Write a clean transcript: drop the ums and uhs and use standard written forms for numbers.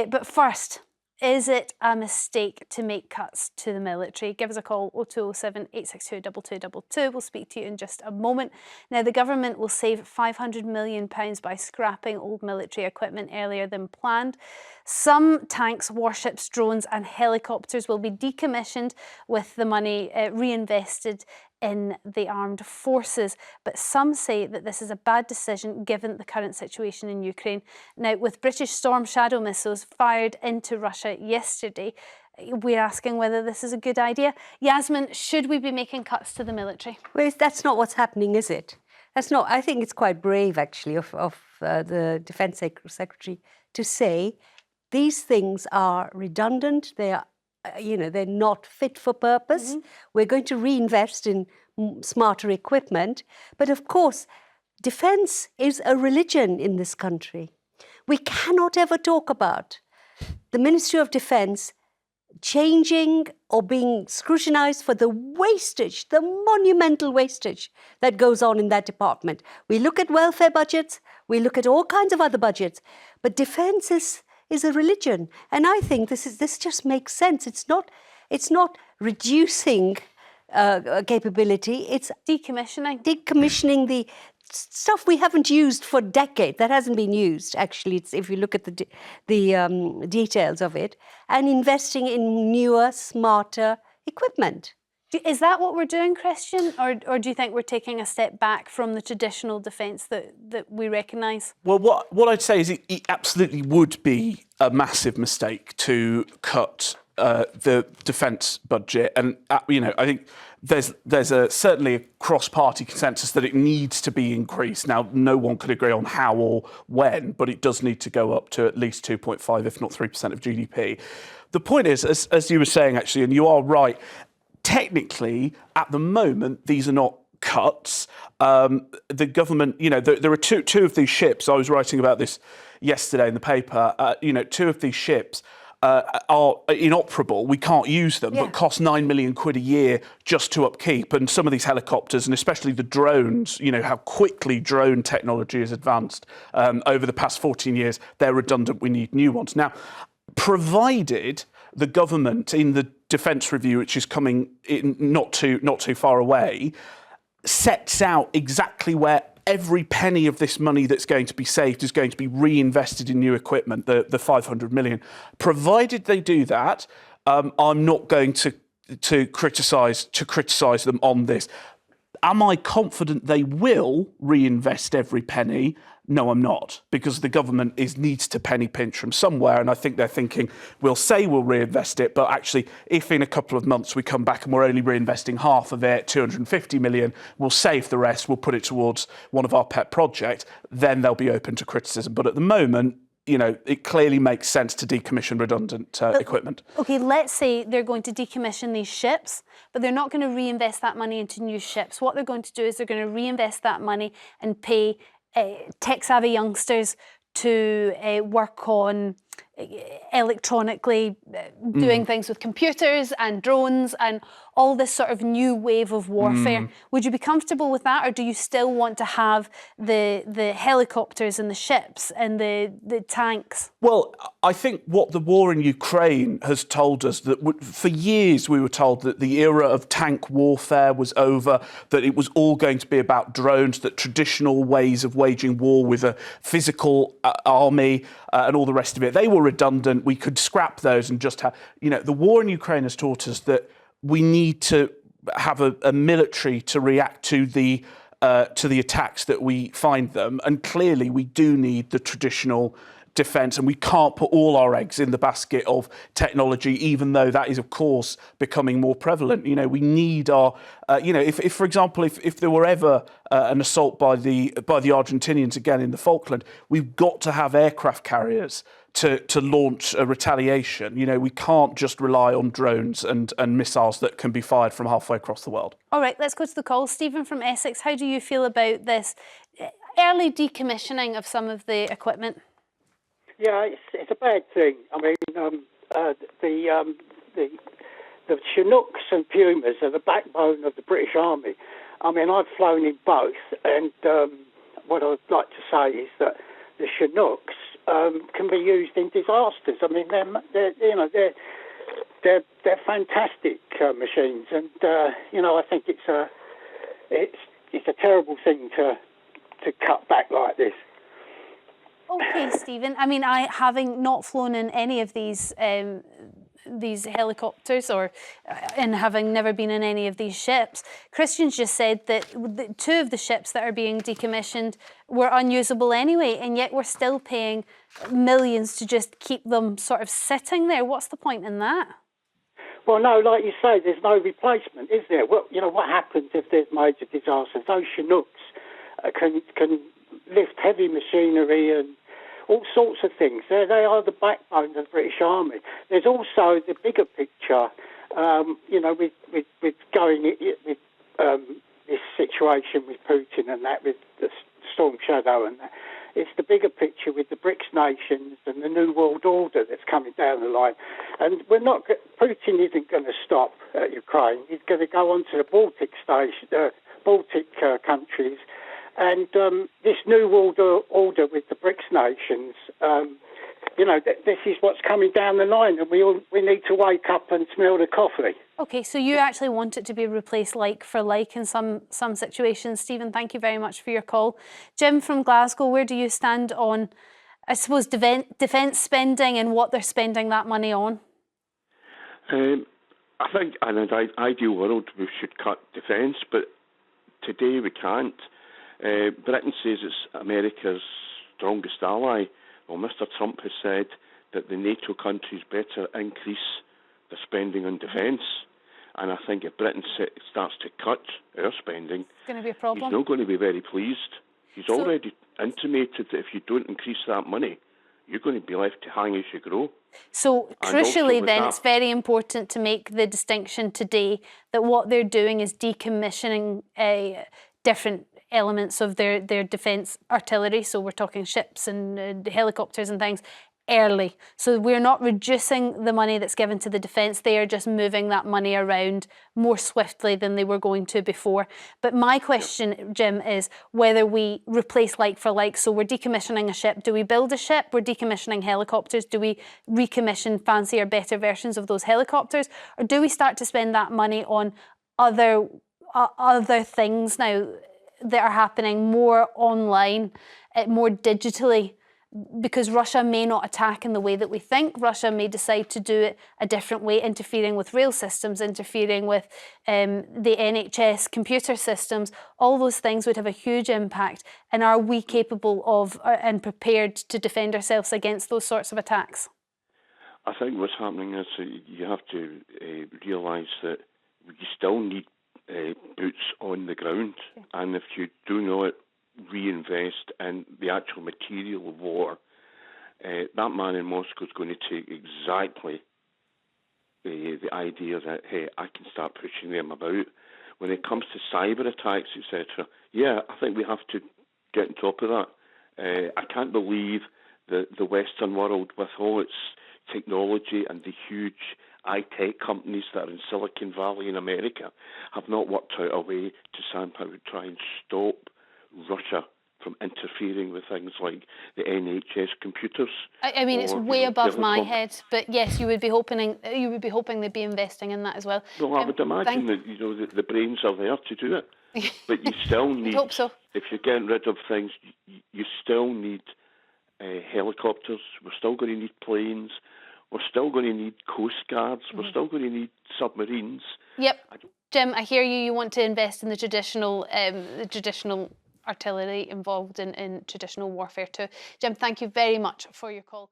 But first, is it a mistake to make cuts to the military? Give us a call, 0207 862 2222. We'll speak to you in just a moment. Now, the government will save £500 million by scrapping old military equipment earlier than planned. Some tanks, warships, drones and helicopters will be decommissioned with the money reinvested in the armed forces. But some say that this is a bad decision given the current situation in Ukraine. Now, with British Storm Shadow missiles fired into Russia yesterday, we're asking whether this is a good idea. Yasmin, should we be making cuts to the military? Well, that's not what's happening, is it? That's not. I think it's quite brave, actually, of the Defence Secretary to say these things are redundant. They are, they're not fit for purpose. Mm-hmm. We're going to reinvest in smarter equipment. But of course, defence is a religion in this country. We cannot ever talk about the Ministry of Defence changing or being scrutinised for the wastage, the monumental wastage that goes on in that department. We look at welfare budgets, we look at all kinds of other budgets, but defence is a religion. And I think this just makes sense. It's not reducing capability, it's decommissioning the stuff we haven't used for decades, that hasn't been used, actually, if you look at the details of it, and investing in newer, smarter equipment. Is that what we're doing, Christian? Or do you think we're taking a step back from the traditional defence that we recognise? Well, what I'd say is it absolutely would be a massive mistake to cut the defence budget. And, I think there's certainly a cross-party consensus that it needs to be increased. Now, no one could agree on how or when, but it does need to go up to at least 2.5, if not 3% of GDP. The point is, as you were saying, actually, and you are right, technically, at the moment, these are not cuts. The government, there are two of these ships. I was writing about this yesterday in the paper. Two of these ships are inoperable. We can't use them, but cost £9 million a year just to upkeep. And some of these helicopters, and especially the drones, how quickly drone technology has advanced over the past 14 years, they're redundant. We need new ones. Now, provided the government, in the defence review, which is coming in not too far away, sets out exactly where every penny of this money that's going to be saved is going to be reinvested in new equipment, the 500 million. Provided they do that, I'm not going to criticise them on this. Am I confident they will reinvest every penny? No, I'm not, because the government needs to penny pinch from somewhere, and I think they're thinking, we'll say we'll reinvest it, but actually, if in a couple of months we come back and we're only reinvesting half of it, 250 million, we'll save the rest, we'll put it towards one of our pet projects, then they'll be open to criticism. But at the moment, it clearly makes sense to decommission redundant equipment. OK, let's say they're going to decommission these ships, but they're not going to reinvest that money into new ships. What they're going to do is they're going to reinvest that money and pay tech-savvy youngsters to work on electronically doing things with computers and drones and all this sort of new wave of warfare. Would you be comfortable with that, or do you still want to have the helicopters and the ships and the tanks? Well, I think what the war in Ukraine has told us, that for years we were told that the era of tank warfare was over, that it was all going to be about drones, that traditional ways of waging war with a physical army and all the rest of it, they were redundant. We could scrap those and just have, the war in Ukraine has taught us that we need to have a military to react to the attacks that we find them. And clearly we do need the traditional defence, and we can't put all our eggs in the basket of technology, even though that is, of course, becoming more prevalent. We need our, if for example, if there were ever an assault by the Argentinians again in the Falkland, we've got to have aircraft carriers to launch a retaliation. We can't just rely on drones and missiles that can be fired from halfway across the world. All right, let's go to the call. Stephen from Essex, how do you feel about this early decommissioning of some of the equipment? Yeah, it's a bad thing. I mean, the Chinooks and Pumas are the backbone of the British Army. I mean, I've flown in both, and what I'd like to say is that the Chinooks can be used in disasters. I mean, they're fantastic machines, and I think it's a terrible thing to cut back like this. Okay, Stephen. I mean, having not flown in any of these helicopters and having never been in any of these ships, Christian's just said that two of the ships that are being decommissioned were unusable anyway, and yet we're still paying millions to just keep them sort of sitting there. What's the point in that? Well, no, like you say, there's no replacement, is there? Well, what happens if there's major disasters? Those Chinooks can lift heavy machinery and all sorts of things. They are the backbone of the British Army. There's also the bigger picture, with going with this situation with Putin and that, with the Storm Shadow and that. It's the bigger picture with the BRICS nations and the New World Order that's coming down the line. And Putin isn't going to stop at Ukraine. He's going to go on to the Baltic countries. And this New World Order with the BRICS nations, this is what's coming down the line, and we need to wake up and smell the coffee. Okay, so you actually want it to be replaced like for like in some situations. Stephen, thank you very much for your call. Jim from Glasgow, where do you stand on, I suppose, defence spending and what they're spending that money on? I think in an ideal world we should cut defence, but today we can't. Britain says it's America's strongest ally. Well, Mr. Trump has said that the NATO countries better increase their spending on defence. And I think if Britain starts to cut our spending, it's going to be a problem. He's not going to be very pleased. He's already intimated that if you don't increase that money, you're going to be left to hang as you grow. So crucially then, it's very important to make the distinction today that what they're doing is decommissioning different elements of their defence artillery. So we're talking ships and helicopters and things early. So we're not reducing the money that's given to the defence. They are just moving that money around more swiftly than they were going to before. But my question, Jim, is whether we replace like for like. So we're decommissioning a ship. Do we build a ship? We're decommissioning helicopters. Do we recommission fancier, better versions of those helicopters? Or do we start to spend that money on other things now that are happening more online, more digitally? Because Russia may not attack in the way that we think. Russia may decide to do it a different way, interfering with rail systems, interfering with the NHS computer systems. All those things would have a huge impact. And are we capable of and prepared to defend ourselves against those sorts of attacks? I think what's happening is you have to realise that you still need boots on the ground. Okay. And if you do not reinvest in the actual material of war, that man in Moscow is going to take exactly the idea that, hey, I can start pushing them about. When it comes to cyber attacks, etc., yeah, I think we have to get on top of that. I can't believe that the Western world, with all its technology and the huge high-tech companies that are in Silicon Valley in America, have not worked out a way to somehow try and stop Russia from interfering with things like the NHS computers. I mean, it's way above my head, but yes, you would be hoping they'd be investing in that as well. Well, I would imagine that the brains are there to do it, but you still need. Hope so. If you're getting rid of things, you still need helicopters. We're still going to need planes. We're still going to need coast guards. Mm-hmm. We're still going to need submarines. Yep, Jim, I hear you. You want to invest in the traditional artillery involved in traditional warfare too. Jim, thank you very much for your call.